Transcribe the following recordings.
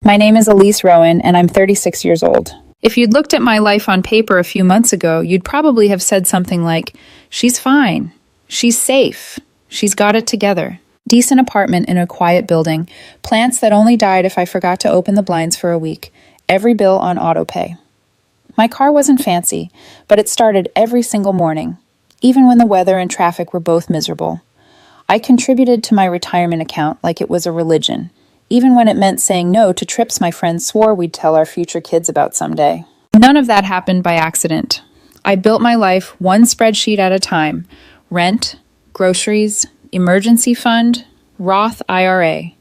My name is Elise Rowan, and I'm 36 years old. If you'd looked at my life on paper a few months ago, you'd probably have said something like, she's fine, she's safe, she's got it together. Decent apartment in a quiet building, plants that only died if I forgot to open the blinds for a week, every bill on autopay. My car wasn't fancy, but it started every single morning, even when the weather and traffic were both miserable. I contributed to my retirement account like it was a religion, even when it meant saying no to trips my friends swore we'd tell our future kids about someday. None of that happened by accident. I built my life one spreadsheet at a time: rent, groceries, emergency fund, Roth IRA.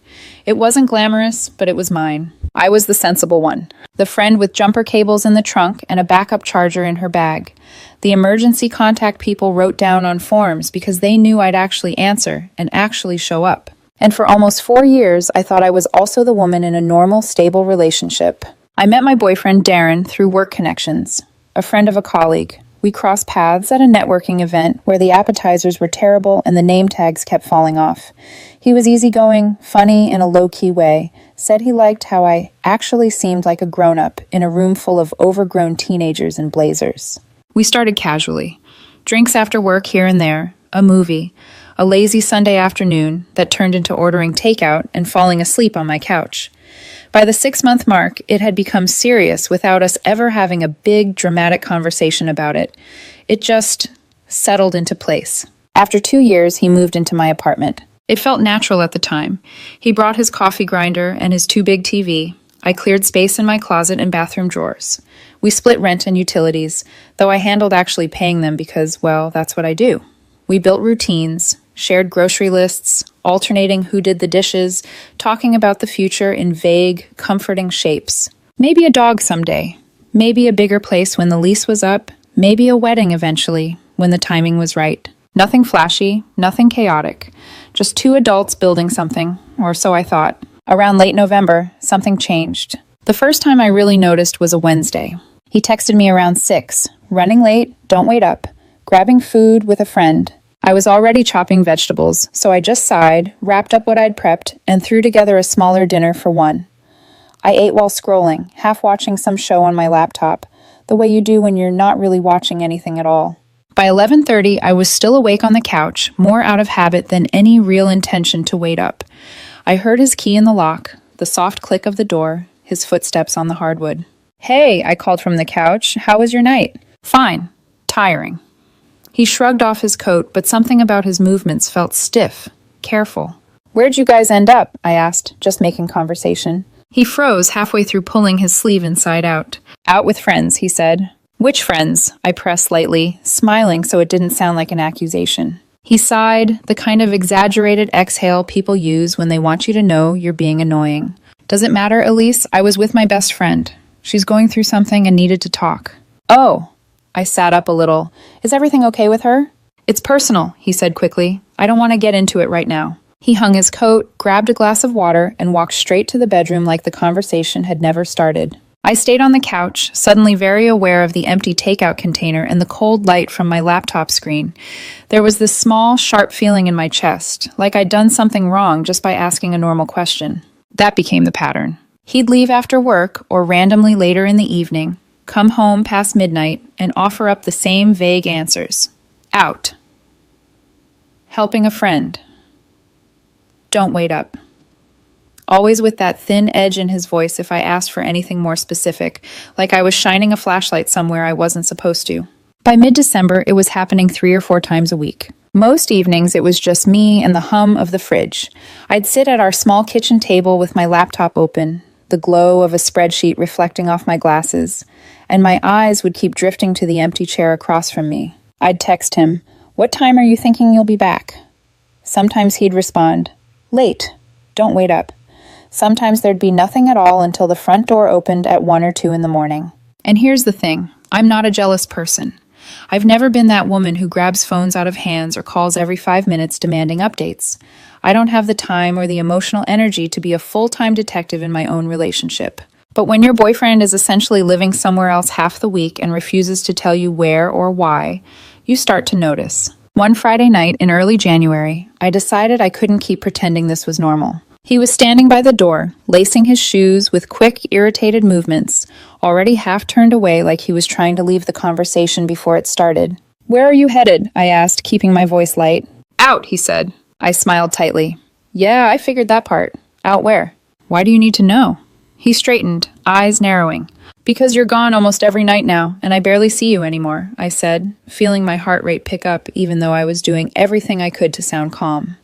It wasn't glamorous, but it was mine. I was the sensible one, the friend with jumper cables in the trunk and a backup charger in her bag. The emergency contact people wrote down on forms because they knew I'd actually answer and actually show up. And for almost 4 years, I thought I was also the woman in a normal, stable relationship. I met my boyfriend, Darren, through work connections, a friend of a colleague. We crossed paths at a networking event where the appetizers were terrible and the name tags kept falling off. He was easygoing, funny in a low-key way, said he liked how I actually seemed like a grown-up in a room full of overgrown teenagers in blazers. We started casually. Drinks after work here and there, a movie, a lazy Sunday afternoon that turned into ordering takeout and falling asleep on my couch. By the 6-month mark, it had become serious without us ever having a big, dramatic conversation about it. It just settled into place. After 2 years, he moved into my apartment. It felt natural at the time. He brought his coffee grinder and his too-big TV. I cleared space in my closet and bathroom drawers. We split rent and utilities, though I handled actually paying them because, well, that's what I do. We built routines, shared grocery lists, alternating who did the dishes, talking about the future in vague, comforting shapes. Maybe a dog someday. Maybe a bigger place when the lease was up. Maybe a wedding eventually, when the timing was right. Nothing flashy, nothing chaotic. Just 2 adults building something, or so I thought. Around late November, something changed. The first time I really noticed was a Wednesday. He texted me around 6, running late, don't wait up, grabbing food with a friend. I was already chopping vegetables, so I just sighed, wrapped up what I'd prepped, and threw together a smaller dinner for one. I ate while scrolling, half watching some show on my laptop, the way you do when you're not really watching anything at all. By 11:30, I was still awake on the couch, more out of habit than any real intention to wait up. I heard his key in the lock, the soft click of the door, his footsteps on the hardwood. "Hey," I called from the couch. "How was your night?" "Fine. Tiring." He shrugged off his coat, but something about his movements felt stiff, careful. "Where'd you guys end up?" I asked, just making conversation. He froze halfway through pulling his sleeve inside out. "Out with friends," he said. "Which friends?" I pressed lightly, smiling so it didn't sound like an accusation. He sighed, the kind of exaggerated exhale people use when they want you to know you're being annoying. "Does it matter, Elise? I was with my best friend. She's going through something and needed to talk." "Oh." I sat up a little. "Is everything okay with her?" "It's personal," he said quickly. "I don't want to get into it right now." He hung his coat, grabbed a glass of water, and walked straight to the bedroom like the conversation had never started. I stayed on the couch, suddenly very aware of the empty takeout container and the cold light from my laptop screen. There was this small, sharp feeling in my chest, like I'd done something wrong just by asking a normal question. That became the pattern. He'd leave after work, or randomly later in the evening, come home past midnight, and offer up the same vague answers. Out. Helping a friend. Don't wait up. Always with that thin edge in his voice if I asked for anything more specific, like I was shining a flashlight somewhere I wasn't supposed to. By mid-December, it was happening 3 or 4 times a week. Most evenings, it was just me and the hum of the fridge. I'd sit at our small kitchen table with my laptop open, the glow of a spreadsheet reflecting off my glasses, and my eyes would keep drifting to the empty chair across from me. I'd text him, "What time are you thinking you'll be back?" Sometimes he'd respond, "Late. Don't wait up." Sometimes there'd be nothing at all until the front door opened at 1 or 2 in the morning. And here's the thing, I'm not a jealous person. I've never been that woman who grabs phones out of hands or calls every 5 minutes demanding updates. I don't have the time or the emotional energy to be a full-time detective in my own relationship. But when your boyfriend is essentially living somewhere else half the week and refuses to tell you where or why, you start to notice. One Friday night in early January, I decided I couldn't keep pretending this was normal. He was standing by the door, lacing his shoes with quick, irritated movements, already half turned away like he was trying to leave the conversation before it started. "Where are you headed?" I asked, keeping my voice light. "Out," he said. I smiled tightly. "Yeah, I figured that part. Out where?" "Why do you need to know?" He straightened, eyes narrowing. "Because you're gone almost every night now, and I barely see you anymore," I said, feeling my heart rate pick up even though I was doing everything I could to sound calm.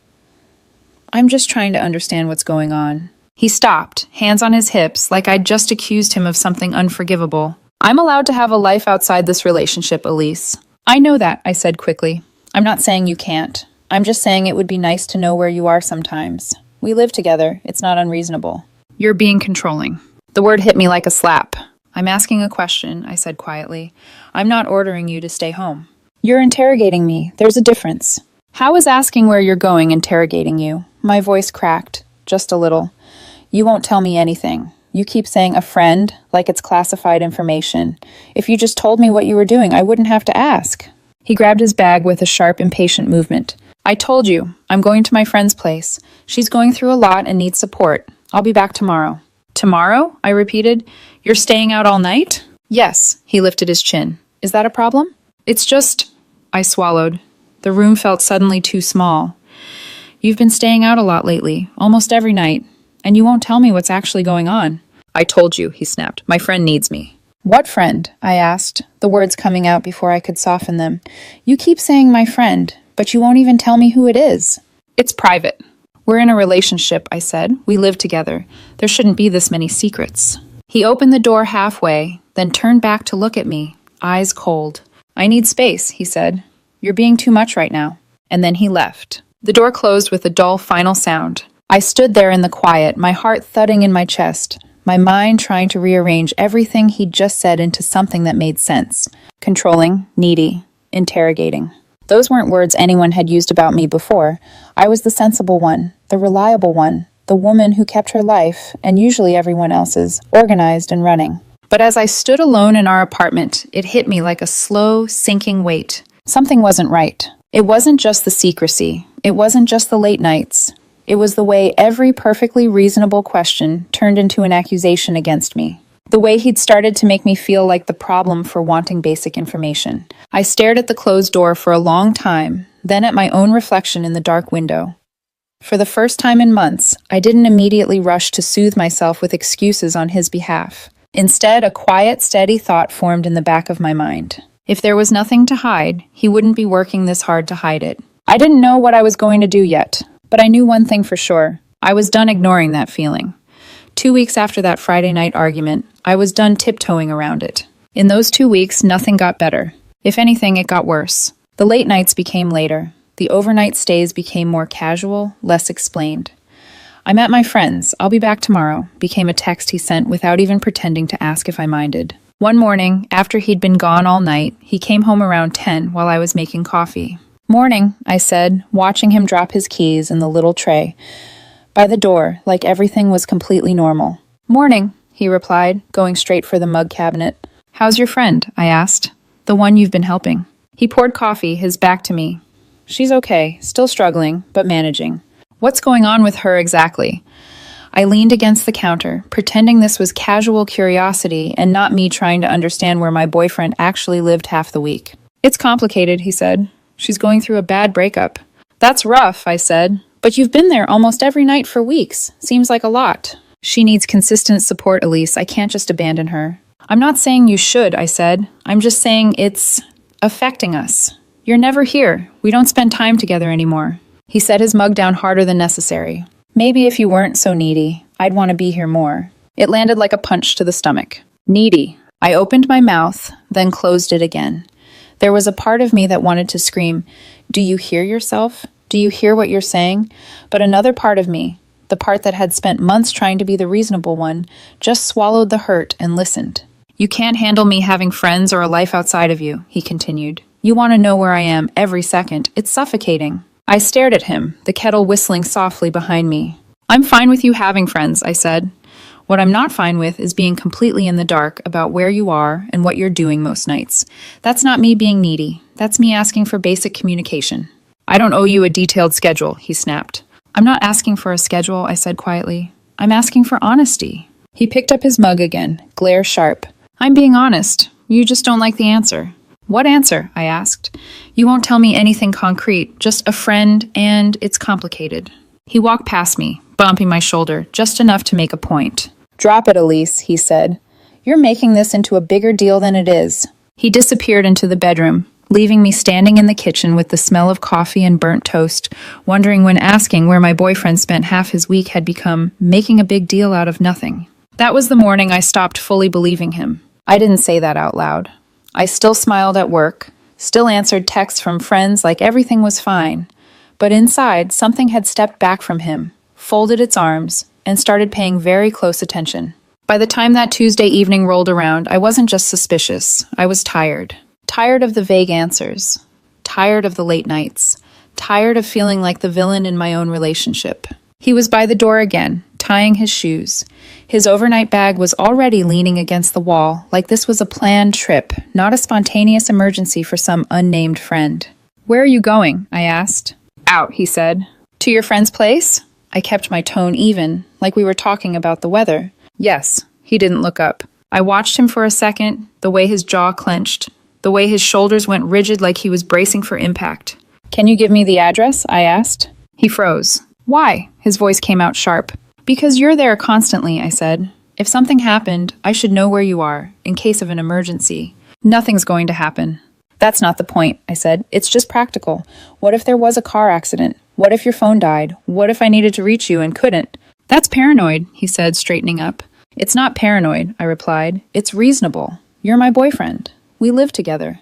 "I'm just trying to understand what's going on." He stopped, hands on his hips, like I'd just accused him of something unforgivable. "I'm allowed to have a life outside this relationship, Elise." "I know that," I said quickly. "I'm not saying you can't. I'm just saying it would be nice to know where you are sometimes. We live together. It's not unreasonable." "You're being controlling." The word hit me like a slap. "I'm asking a question," I said quietly. "I'm not ordering you to stay home." "You're interrogating me. There's a difference." "How is asking where you're going interrogating you?" My voice cracked, just a little. "You won't tell me anything. You keep saying a friend, like it's classified information. If you just told me what you were doing, I wouldn't have to ask." He grabbed his bag with a sharp, impatient movement. "I told you, I'm going to my friend's place. She's going through a lot and needs support. I'll be back tomorrow." "Tomorrow?" I repeated. "You're staying out all night?" "Yes," he lifted his chin. "Is that a problem?" "It's just—" I swallowed. The room felt suddenly too small. "You've been staying out a lot lately, almost every night, and you won't tell me what's actually going on." "I told you," he snapped. "My friend needs me." "What friend?" I asked, the words coming out before I could soften them. "You keep saying my friend, but you won't even tell me who it is." "It's private." "We're in a relationship," I said. "We live together. There shouldn't be this many secrets." He opened the door halfway, then turned back to look at me, eyes cold. "I need space," he said. "You're being too much right now." And then he left. The door closed with a dull final sound. I stood there in the quiet, my heart thudding in my chest, my mind trying to rearrange everything he'd just said into something that made sense. Controlling, needy, interrogating. Those weren't words anyone had used about me before. I was the sensible one, the reliable one, the woman who kept her life, and usually everyone else's, organized and running. But as I stood alone in our apartment, it hit me like a slow, sinking weight. Something wasn't right. It wasn't just the secrecy. It wasn't just the late nights. It was the way every perfectly reasonable question turned into an accusation against me. The way he'd started to make me feel like the problem for wanting basic information. I stared at the closed door for a long time, then at my own reflection in the dark window. For the first time in months, I didn't immediately rush to soothe myself with excuses on his behalf. Instead, a quiet, steady thought formed in the back of my mind. If there was nothing to hide, he wouldn't be working this hard to hide it. I didn't know what I was going to do yet, but I knew one thing for sure. I was done ignoring that feeling. 2 weeks after that Friday night argument, I was done tiptoeing around it. In those 2 weeks, nothing got better. If anything, it got worse. The late nights became later. The overnight stays became more casual, less explained. "I'm at my friend's. I'll be back tomorrow," became a text he sent without even pretending to ask if I minded. One morning, after he'd been gone all night, he came home around 10 while I was making coffee. "Morning," I said, watching him drop his keys in the little tray by the door, like everything was completely normal. "Morning," he replied, going straight for the mug cabinet. "How's your friend?" I asked. "The one you've been helping." He poured coffee, his back to me. "She's okay, still struggling, but managing." "What's going on with her exactly?" I leaned against the counter, pretending this was casual curiosity and not me trying to understand where my boyfriend actually lived half the week. "It's complicated," he said. "She's going through a bad breakup." "That's rough," I said. "But you've been there almost every night for weeks. Seems like a lot." "She needs consistent support, Elise. I can't just abandon her." "I'm not saying you should," I said. "I'm just saying it's affecting us. You're never here. We don't spend time together anymore." He set his mug down harder than necessary. "Maybe if you weren't so needy, I'd want to be here more." It landed like a punch to the stomach. Needy. I opened my mouth, then closed it again. There was a part of me that wanted to scream, "Do you hear yourself? Do you hear what you're saying?" But another part of me, the part that had spent months trying to be the reasonable one, just swallowed the hurt and listened. "You can't handle me having friends or a life outside of you," he continued. "You want to know where I am every second. It's suffocating." I stared at him, the kettle whistling softly behind me. "I'm fine with you having friends," I said. "What I'm not fine with is being completely in the dark about where you are and what you're doing most nights. That's not me being needy. That's me asking for basic communication." "I don't owe you a detailed schedule," he snapped. I'm not asking for a schedule, I said quietly. I'm asking for honesty. He picked up his mug again, glare sharp. I'm being honest. You just don't like the answer. What answer? I asked. You won't tell me anything concrete, just a friend, and it's complicated. He walked past me, bumping my shoulder, just enough to make a point. Drop it, Elise, he said. You're making this into a bigger deal than it is. He disappeared into the bedroom, leaving me standing in the kitchen with the smell of coffee and burnt toast, wondering when asking where my boyfriend spent half his week had become making a big deal out of nothing. That was the morning I stopped fully believing him. I didn't say that out loud. I still smiled at work, still answered texts from friends like everything was fine. But inside, something had stepped back from him, folded its arms, and started paying very close attention. By the time that Tuesday evening rolled around, I wasn't just suspicious. I was tired. Tired of the vague answers. Tired of the late nights. Tired of feeling like the villain in my own relationship. He was by the door again, tying his shoes. His overnight bag was already leaning against the wall, like this was a planned trip, not a spontaneous emergency for some unnamed friend. Where are you going? I asked. Out, he said. To your friend's place? I kept my tone even, like we were talking about the weather. Yes. He didn't look up. I watched him for a second, the way his jaw clenched, the way his shoulders went rigid like he was bracing for impact. Can you give me the address? I asked. He froze. Why? His voice came out sharp. Because you're there constantly, I said. If something happened, I should know where you are, in case of an emergency. Nothing's going to happen. That's not the point, I said. It's just practical. What if there was a car accident? What if your phone died? What if I needed to reach you and couldn't? That's paranoid, he said, straightening up. It's not paranoid, I replied. It's reasonable. You're my boyfriend. We live together.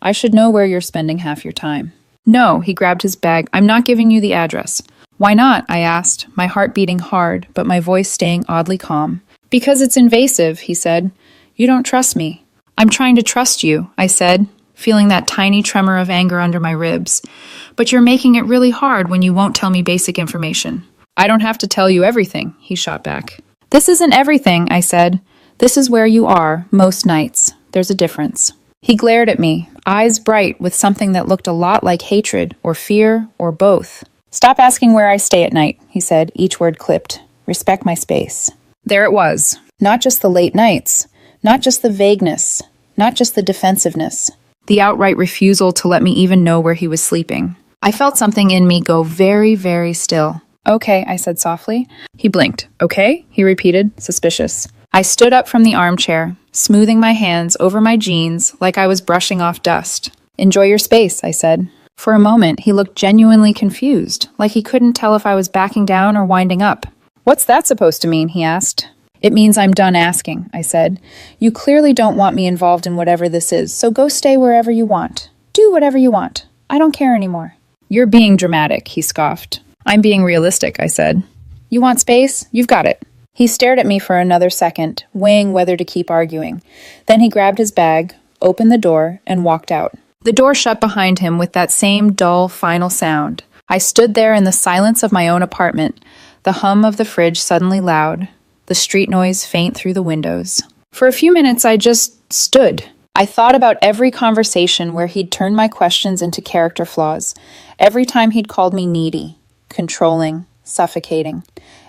I should know where you're spending half your time. No, he grabbed his bag. I'm not giving you the address. Why not? I asked, my heart beating hard, but my voice staying oddly calm. Because it's invasive, he said. You don't trust me. I'm trying to trust you, I said, feeling that tiny tremor of anger under my ribs. But you're making it really hard when you won't tell me basic information. I don't have to tell you everything, he shot back. This isn't everything, I said. This is where you are, most nights. There's a difference. He glared at me, eyes bright with something that looked a lot like hatred or fear or both. Stop asking where I stay at night, he said, each word clipped. Respect my space. There it was. Not just the late nights. Not just the vagueness. Not just the defensiveness. The outright refusal to let me even know where he was sleeping. I felt something in me go very, very still. Okay, I said softly. He blinked. Okay, he repeated, suspicious. I stood up from the armchair, smoothing my hands over my jeans like I was brushing off dust. Enjoy your space, I said. For a moment, he looked genuinely confused, like he couldn't tell if I was backing down or winding up. What's that supposed to mean? He asked. It means I'm done asking, I said. You clearly don't want me involved in whatever this is, so go stay wherever you want. Do whatever you want. I don't care anymore. You're being dramatic, he scoffed. I'm being realistic, I said. You want space? You've got it. He stared at me for another second, weighing whether to keep arguing. Then he grabbed his bag, opened the door, and walked out. The door shut behind him with that same dull, final sound. I stood there in the silence of my own apartment, the hum of the fridge suddenly loud, the street noise faint through the windows. For a few minutes, I just stood. I thought about every conversation where he'd turned my questions into character flaws, every time he'd called me needy, controlling, suffocating.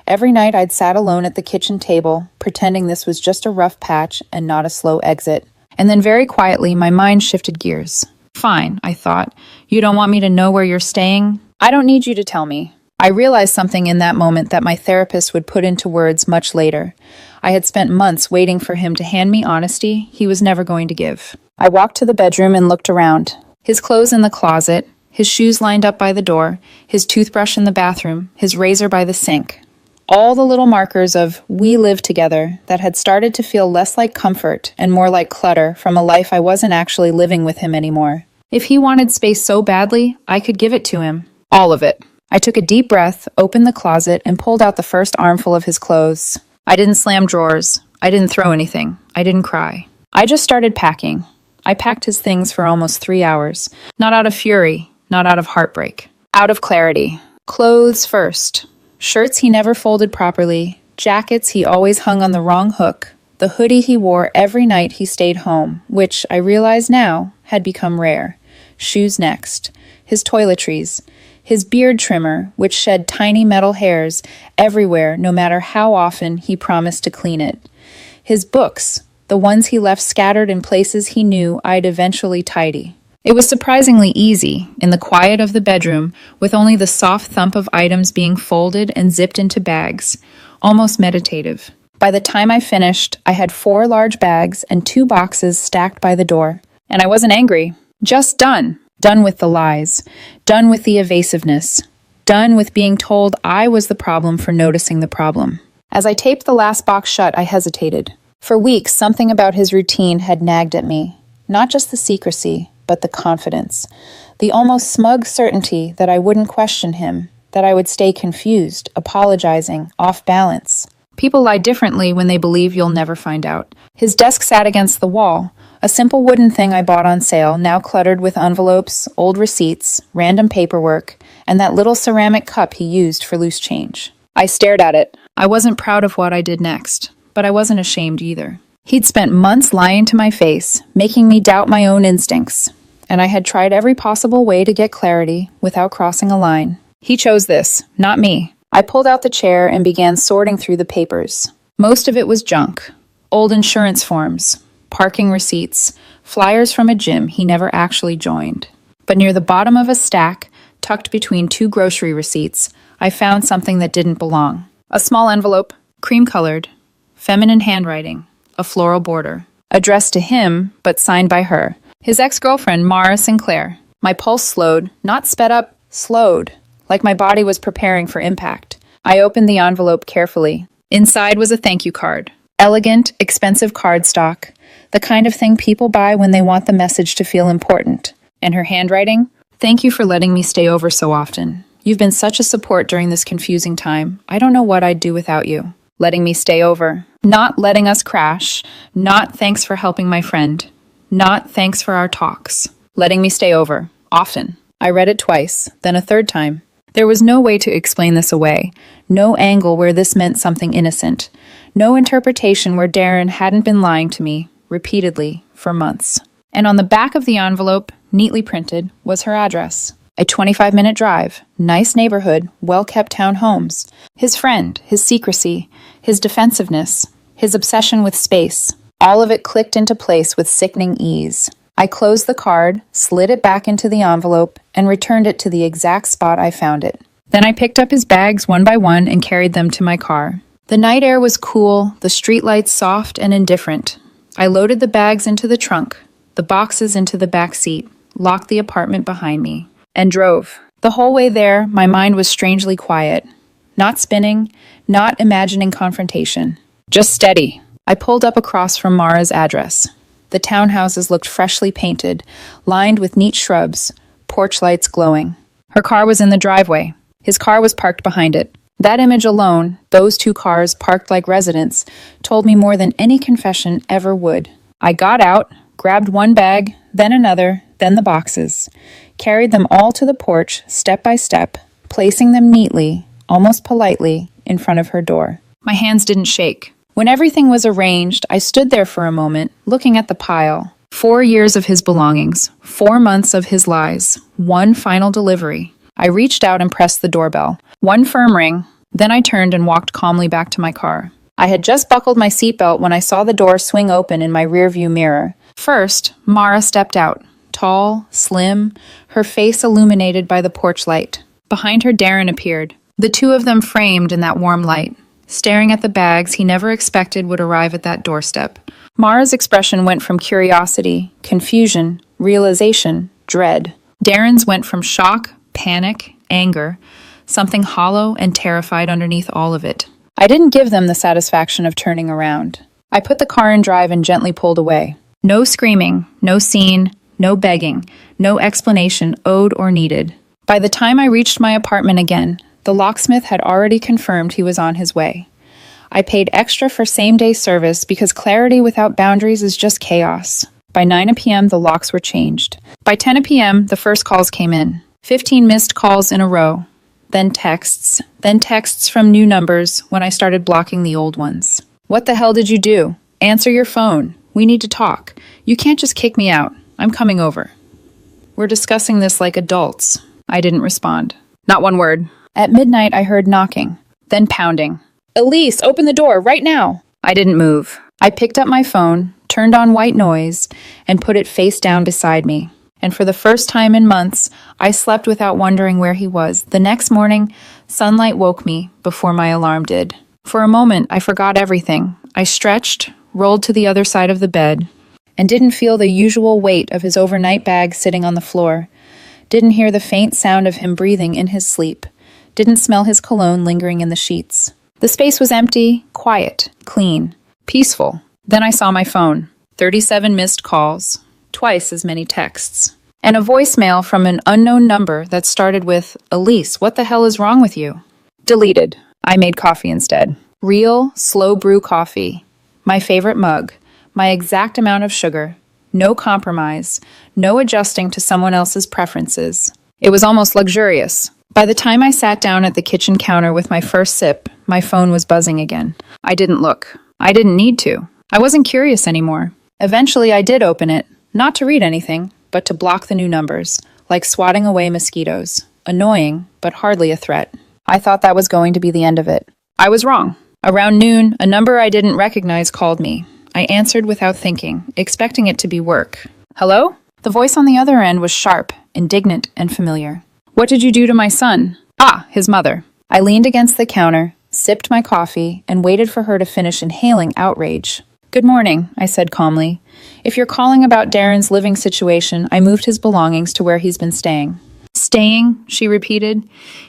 Every night I'd sat alone at the kitchen table, pretending this was just a rough patch and not a slow exit. And then very quietly, my mind shifted gears. Fine, I thought. You don't want me to know where you're staying? I don't need you to tell me. I realized something in that moment that my therapist would put into words much later. I had spent months waiting for him to hand me honesty he was never going to give. I walked to the bedroom and looked around. His clothes in the closet, his shoes lined up by the door, his toothbrush in the bathroom, his razor by the sink. All the little markers of "we live together" that had started to feel less like comfort and more like clutter from a life I wasn't actually living with him anymore. If he wanted space so badly, I could give it to him. All of it. I took a deep breath, opened the closet, and pulled out the first armful of his clothes. I didn't slam drawers. I didn't throw anything. I didn't cry. I just started packing. I packed his things for almost 3 hours. Not out of fury, not out of heartbreak. Out of clarity. Clothes first. Shirts he never folded properly, jackets he always hung on the wrong hook, the hoodie he wore every night he stayed home, which, I realize now, had become rare. Shoes next. His toiletries. his beard trimmer, which shed tiny metal hairs everywhere no matter how often he promised to clean it, his books, the ones he left scattered in places he knew I'd eventually tidy. It was surprisingly easy, in the quiet of the bedroom, with only the soft thump of items being folded and zipped into bags, almost meditative. By the time I finished, I had 4 large bags and 2 boxes stacked by the door. And I wasn't angry, just done. Done with the lies, done with the evasiveness, done with being told I was the problem for noticing the problem. As I taped the last box shut, I hesitated. For weeks, something about his routine had nagged at me. Not just the secrecy, but the confidence. The almost smug certainty that I wouldn't question him, that I would stay confused, apologizing, off balance. People lie differently when they believe you'll never find out. His desk sat against the wall, a simple wooden thing I bought on sale, now cluttered with envelopes, old receipts, random paperwork, and that little ceramic cup he used for loose change. I stared at it. I wasn't proud of what I did next, but I wasn't ashamed either. He'd spent months lying to my face, making me doubt my own instincts, and I had tried every possible way to get clarity without crossing a line. He chose this, not me. I pulled out the chair and began sorting through the papers. Most of it was junk. Old insurance forms, parking receipts, flyers from a gym he never actually joined. But near the bottom of a stack, tucked between 2 grocery receipts, I found something that didn't belong. A small envelope, cream-colored, feminine handwriting, a floral border. Addressed to him, but signed by her. His ex-girlfriend, Mara Sinclair. My pulse slowed, not sped up, slowed, like my body was preparing for impact. I opened the envelope carefully. Inside was a thank you card. Elegant, expensive cardstock, the kind of thing people buy when they want the message to feel important. And her handwriting? Thank you for letting me stay over so often. You've been such a support during this confusing time. I don't know what I'd do without you. Letting me stay over. Not letting us crash. Not thanks for helping my friend. Not thanks for our talks. Letting me stay over. Often. I read it twice, then a third time. There was no way to explain this away. No angle where this meant something innocent. No interpretation where Darren hadn't been lying to me, repeatedly, for months. And on the back of the envelope, neatly printed, was her address. A 25-minute drive, nice neighborhood, well-kept town homes. His friend, his secrecy, his defensiveness, his obsession with space. All of it clicked into place with sickening ease. I closed the card, slid it back into the envelope, and returned it to the exact spot I found it. Then I picked up his bags one by one and carried them to my car. The night air was cool, the streetlights soft and indifferent. I loaded the bags into the trunk, the boxes into the back seat, locked the apartment behind me, and drove. The whole way there, my mind was strangely quiet. Not spinning, not imagining confrontation. Just steady. I pulled up across from Mara's address. The townhouses looked freshly painted, lined with neat shrubs, porch lights glowing. Her car was in the driveway. His car was parked behind it. That image alone, those 2 cars parked like residents, told me more than any confession ever would. I got out, grabbed one bag, then another, then the boxes, carried them all to the porch, step by step, placing them neatly, almost politely, in front of her door. My hands didn't shake. When everything was arranged, I stood there for a moment, looking at the pile. 4 years of his belongings, 4 months of his lies, 1 final delivery. I reached out and pressed the doorbell. 1 firm ring, then I turned and walked calmly back to my car. I had just buckled my seatbelt when I saw the door swing open in my rearview mirror. First, Mara stepped out, tall, slim, her face illuminated by the porch light. Behind her, Darren appeared, the 2 of them framed in that warm light, staring at the bags he never expected would arrive at that doorstep. Mara's expression went from curiosity, confusion, realization, dread. Darren's went from shock, panic, anger, something hollow and terrified underneath all of it. I didn't give them the satisfaction of turning around. I put the car in drive and gently pulled away. No screaming, no scene, no begging, no explanation owed or needed. By the time I reached my apartment again, the locksmith had already confirmed he was on his way. I paid extra for same-day service because clarity without boundaries is just chaos. By 9 p.m., the locks were changed. By 10 p.m., the first calls came in. 15 missed calls in a row. Then texts from new numbers when I started blocking the old ones. What the hell did you do? Answer your phone. We need to talk. You can't just kick me out. I'm coming over. We're discussing this like adults. I didn't respond. Not one word. At midnight, I heard knocking, then pounding. Elise, open the door right now. I didn't move. I picked up my phone, turned on white noise, and put it face down beside me. And for the first time in months, I slept without wondering where he was. The next morning, sunlight woke me before my alarm did. For a moment, I forgot everything. I stretched, rolled to the other side of the bed, and didn't feel the usual weight of his overnight bag sitting on the floor. Didn't hear the faint sound of him breathing in his sleep. Didn't smell his cologne lingering in the sheets. The space was empty, quiet, clean, peaceful. Then I saw my phone. 37 missed calls. Twice as many texts. And a voicemail from an unknown number that started with, "Elise, what the hell is wrong with you?" Deleted. I made coffee instead. Real, slow brew coffee. My favorite mug. My exact amount of sugar. No compromise. No adjusting to someone else's preferences. It was almost luxurious. By the time I sat down at the kitchen counter with my first sip, my phone was buzzing again. I didn't look. I didn't need to. I wasn't curious anymore. Eventually I did open it. Not to read anything, but to block the new numbers, like swatting away mosquitoes. Annoying, but hardly a threat. I thought that was going to be the end of it. I was wrong. Around noon, a number I didn't recognize called me. I answered without thinking, expecting it to be work. Hello? The voice on the other end was sharp, indignant, and familiar. What did you do to my son? Ah, his mother. I leaned against the counter, sipped my coffee, and waited for her to finish inhaling outrage. Good morning, I said calmly. If you're calling about Darren's living situation, I moved his belongings to where he's been staying. Staying? She repeated.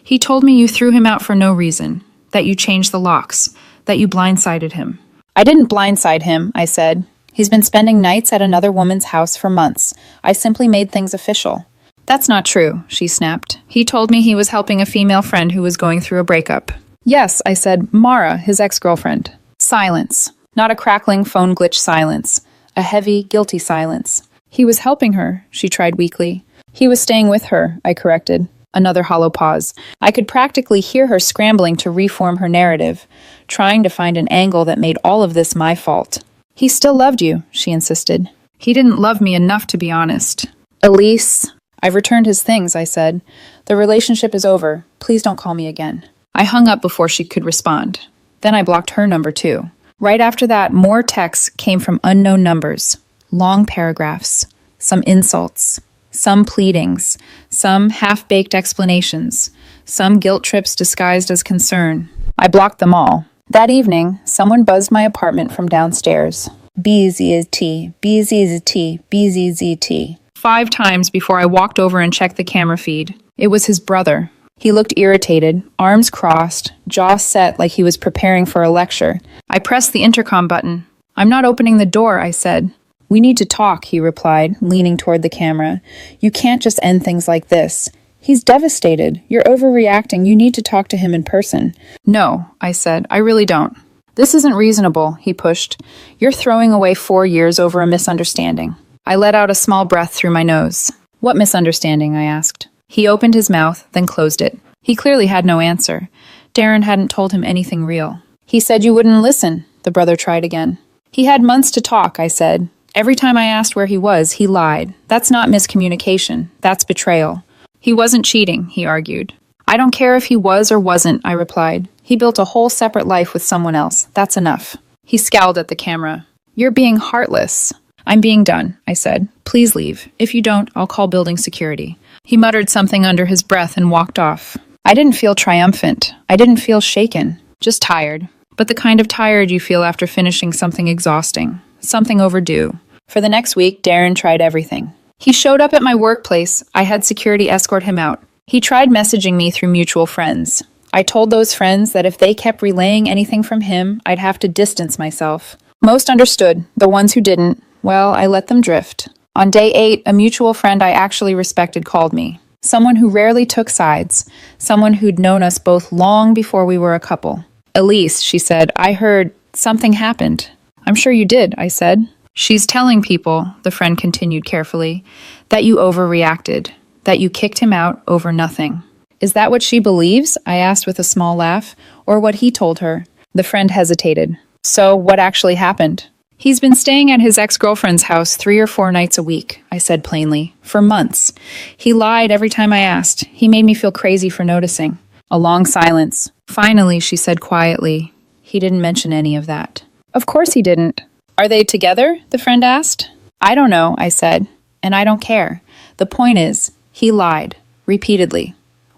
He told me you threw him out for no reason, that you changed the locks, that you blindsided him. I didn't blindside him, I said. He's been spending nights at another woman's house for months. I simply made things official. That's not true, she snapped. He told me he was helping a female friend who was going through a breakup. Yes, I said, Mara, his ex-girlfriend. Silence. Not a crackling phone glitch silence. A heavy, guilty silence. He was helping her, she tried weakly. He was staying with her, I corrected. Another hollow pause. I could practically hear her scrambling to reform her narrative, trying to find an angle that made all of this my fault. He still loved you, she insisted. He didn't love me enough, to be honest. Elise. I've returned his things, I said. The relationship is over. Please don't call me again. I hung up before she could respond. Then I blocked her number too. Right after that, more texts came from unknown numbers. Long paragraphs. Some insults. Some pleadings. Some half-baked explanations. Some guilt trips disguised as concern. I blocked them all. That evening, someone buzzed my apartment from downstairs. BZT, BZT, BZT. 5 times before I walked over and checked the camera feed. It was his brother. He looked irritated, arms crossed, jaw set like he was preparing for a lecture. I pressed the intercom button. I'm not opening the door, I said. We need to talk, he replied, leaning toward the camera. You can't just end things like this. He's devastated. You're overreacting. You need to talk to him in person. No, I said. I really don't. This isn't reasonable, he pushed. You're throwing away 4 years over a misunderstanding. I let out a small breath through my nose. What misunderstanding? I asked. He opened his mouth, then closed it. He clearly had no answer. Darren hadn't told him anything real. He said you wouldn't listen, the brother tried again. He had months to talk, I said. Every time I asked where he was, he lied. That's not miscommunication. That's betrayal. He wasn't cheating, he argued. I don't care if he was or wasn't, I replied. He built a whole separate life with someone else. That's enough. He scowled at the camera. You're being heartless. I'm being done, I said. Please leave. If you don't, I'll call building security. He muttered something under his breath and walked off. I didn't feel triumphant. I didn't feel shaken. Just tired. But the kind of tired you feel after finishing something exhausting. Something overdue. For the next week, Darren tried everything. He showed up at my workplace. I had security escort him out. He tried messaging me through mutual friends. I told those friends that if they kept relaying anything from him, I'd have to distance myself. Most understood. The ones who didn't, well, I let them drift. On day 8, a mutual friend I actually respected called me. Someone who rarely took sides. Someone who'd known us both long before we were a couple. Elise, she said, I heard something happened. I'm sure you did, I said. She's telling people, the friend continued carefully, that you overreacted, that you kicked him out over nothing. Is that what she believes? I asked with a small laugh, or what he told her? The friend hesitated. So, what actually happened? He's been staying at his ex-girlfriend's house 3 or 4 nights a week, I said plainly, for months. He lied every time I asked. He made me feel crazy for noticing. A long silence. Finally, she said quietly, "He didn't mention any of that." Of course he didn't. Are they together? The friend asked. I don't know, I said, and I don't care. The point is, he lied, repeatedly,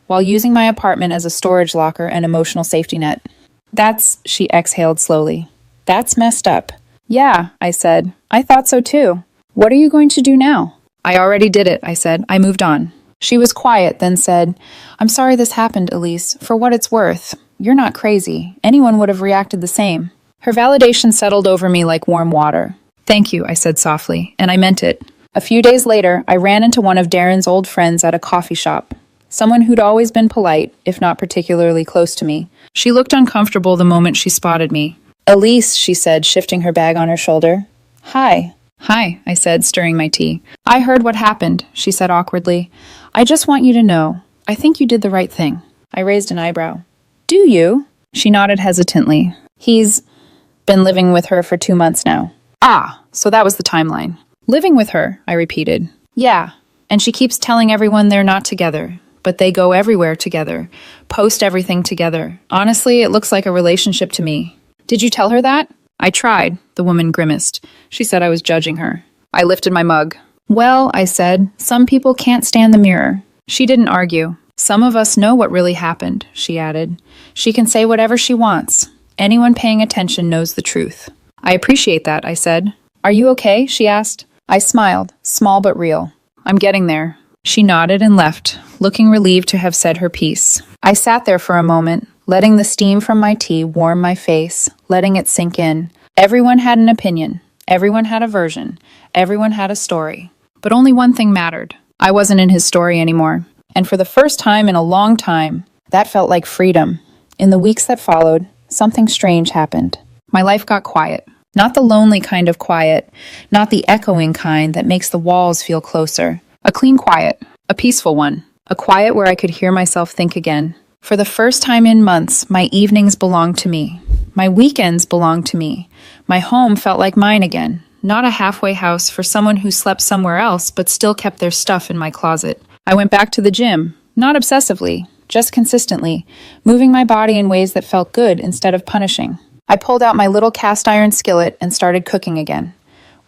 while using my apartment as a storage locker and emotional safety net. She exhaled slowly. That's messed up. Yeah, I said. I thought so too. What are you going to do now? I already did it, I said. I moved on. She was quiet, then said, I'm sorry this happened, Elise. For what it's worth, you're not crazy. Anyone would have reacted the same. Her validation settled over me like warm water. Thank you, I said softly, and I meant it. A few days later, I ran into one of Darren's old friends at a coffee shop. Someone who'd always been polite, if not particularly close to me. She looked uncomfortable the moment she spotted me. Elise, she said, shifting her bag on her shoulder. Hi. Hi, I said, stirring my tea. I heard what happened, she said awkwardly. I just want you to know. I think you did the right thing. I raised an eyebrow. Do you? She nodded hesitantly. He's been living with her for 2 months now. Ah, so that was the timeline. Living with her, I repeated. Yeah, and she keeps telling everyone they're not together, but they go everywhere together, post everything together. Honestly, it looks like a relationship to me. Did you tell her that? I tried, the woman grimaced. She said I was judging her. I lifted my mug. Well, I said, some people can't stand the mirror. She didn't argue. Some of us know what really happened, she added. She can say whatever she wants. Anyone paying attention knows the truth. I appreciate that, I said. Are you okay? She asked. I smiled, small but real. I'm getting there. She nodded and left, looking relieved to have said her piece. I sat there for a moment, letting the steam from my tea warm my face, letting it sink in. Everyone had an opinion. Everyone had a version. Everyone had a story. But only one thing mattered. I wasn't in his story anymore. And for the first time in a long time, that felt like freedom. In the weeks that followed, something strange happened. My life got quiet. Not the lonely kind of quiet, not the echoing kind that makes the walls feel closer. A clean quiet, a peaceful one, a quiet where I could hear myself think again. For the first time in months, my evenings belonged to me. My weekends belonged to me. My home felt like mine again, not a halfway house for someone who slept somewhere else but still kept their stuff in my closet. I went back to the gym, not obsessively, just consistently, moving my body in ways that felt good instead of punishing. I pulled out my little cast iron skillet and started cooking again.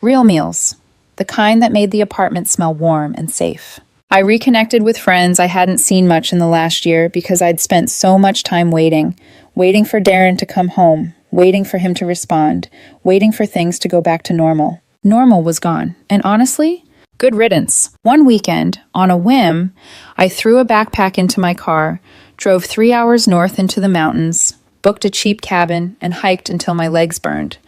Real meals, the kind that made the apartment smell warm and safe. I reconnected with friends I hadn't seen much in the last year because I'd spent so much time waiting for Darren to come home, waiting for him to respond, waiting for things to go back to normal. Normal was gone, and honestly, good riddance. One weekend, on a whim, I threw a backpack into my car, drove 3 hours north into the mountains, booked a cheap cabin, and hiked until my legs burned.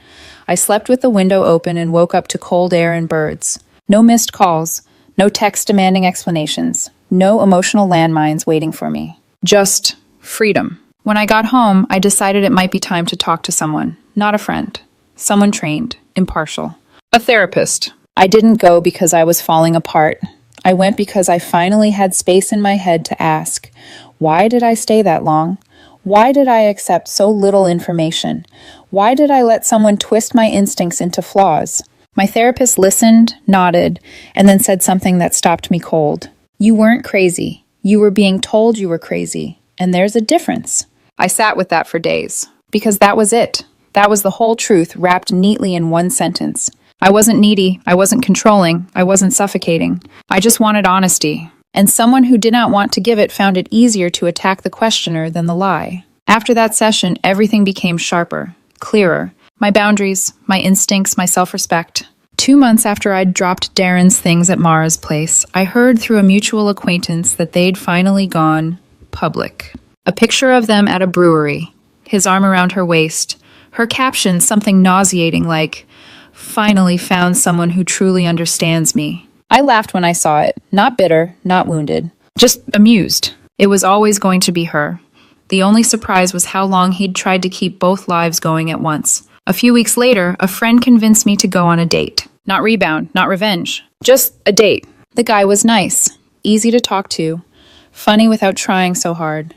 I slept with the window open and woke up to cold air and birds. No missed calls, no text demanding explanations, no emotional landmines waiting for me. Just freedom. When I got home, I decided it might be time to talk to someone, not a friend. Someone trained, impartial. A therapist. I didn't go because I was falling apart. I went because I finally had space in my head to ask, why did I stay that long? Why did I accept so little information? Why did I let someone twist my instincts into flaws? My therapist listened, nodded, and then said something that stopped me cold. You weren't crazy. You were being told you were crazy. And there's a difference. I sat with that for days. Because that was it. That was the whole truth wrapped neatly in one sentence. I wasn't needy. I wasn't controlling. I wasn't suffocating. I just wanted honesty. And someone who did not want to give it found it easier to attack the questioner than the lie. After that session, everything became sharper, clearer. My boundaries, my instincts, my self-respect. 2 months after I'd dropped Darren's things at Mara's place, I heard through a mutual acquaintance that they'd finally gone public. A picture of them at a brewery, his arm around her waist, her caption something nauseating like, "Finally found someone who truly understands me." I laughed when I saw it, not bitter, not wounded, just amused. It was always going to be her. The only surprise was how long he'd tried to keep both lives going at once. A few weeks later, a friend convinced me to go on a date. Not rebound, not revenge, just a date. The guy was nice, easy to talk to, funny without trying so hard,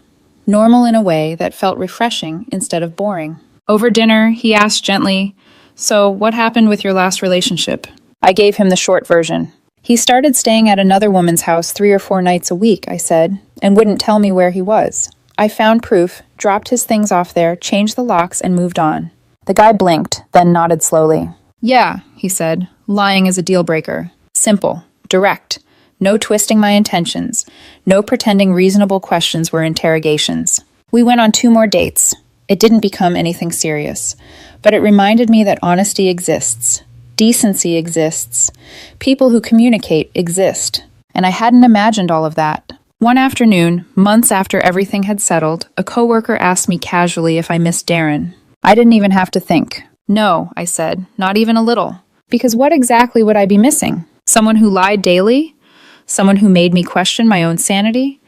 normal in a way that felt refreshing instead of boring. Over dinner, he asked gently, So, what happened with your last relationship? I gave him the short version. He started staying at another woman's house 3 or 4 nights a week, I said, and wouldn't tell me where he was. I found proof, dropped his things off there, changed the locks, and moved on. The guy blinked, then nodded slowly. Yeah, he said, lying is a deal breaker. Simple, direct. No twisting my intentions. No pretending reasonable questions were interrogations. We went on 2 more dates. It didn't become anything serious, but it reminded me that honesty exists. Decency exists. People who communicate exist. And I hadn't imagined all of that. One afternoon, months after everything had settled, a coworker asked me casually if I missed Darren. I didn't even have to think. No, I said, not even a little. Because what exactly would I be missing? Someone who lied daily? Someone who made me question my own sanity?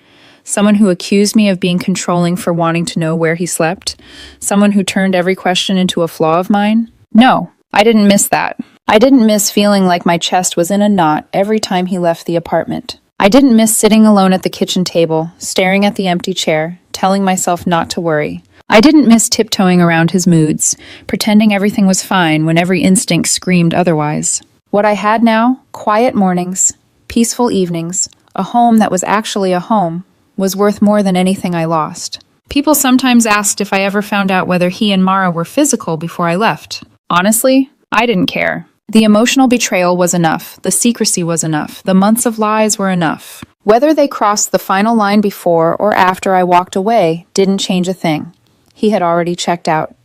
Someone who accused me of being controlling for wanting to know where he slept? Someone who turned every question into a flaw of mine? No, I didn't miss that. I didn't miss feeling like my chest was in a knot every time he left the apartment. I didn't miss sitting alone at the kitchen table, staring at the empty chair, telling myself not to worry. I didn't miss tiptoeing around his moods, pretending everything was fine when every instinct screamed otherwise. What I had now, quiet mornings, peaceful evenings, a home that was actually a home, was worth more than anything I lost. People sometimes asked if I ever found out whether he and Mara were physical before I left. Honestly, I didn't care. The emotional betrayal was enough. The secrecy was enough. The months of lies were enough. Whether they crossed the final line before or after I walked away didn't change a thing. He had already checked out.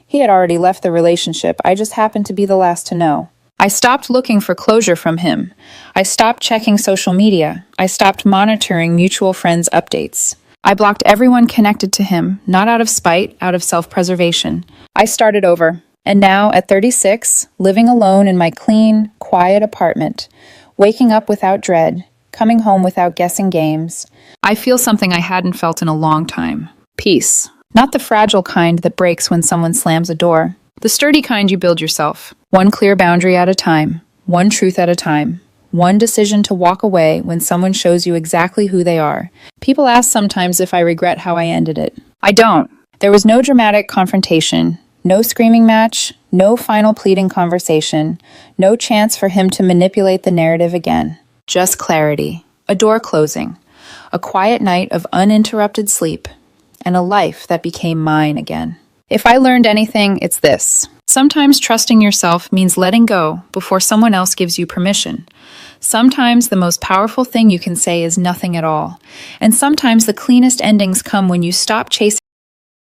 He had already left the relationship. I just happened to be the last to know. I stopped looking for closure from him. I stopped checking social media. I stopped monitoring mutual friends' updates. I blocked everyone connected to him, not out of spite, out of self-preservation. I started over. And now, at 36, living alone in my clean, quiet apartment, waking up without dread, coming home without guessing games, I feel something I hadn't felt in a long time. Peace. Not the fragile kind that breaks when someone slams a door. The sturdy kind you build yourself. One clear boundary at a time. One truth at a time. One decision to walk away when someone shows you exactly who they are. People ask sometimes if I regret how I ended it. I don't. There was no dramatic confrontation. No screaming match, no final pleading conversation, no chance for him to manipulate the narrative again. Just clarity, a door closing, a quiet night of uninterrupted sleep, and a life that became mine again. If I learned anything, it's this. Sometimes trusting yourself means letting go before someone else gives you permission. Sometimes the most powerful thing you can say is nothing at all. And sometimes the cleanest endings come when you stop chasing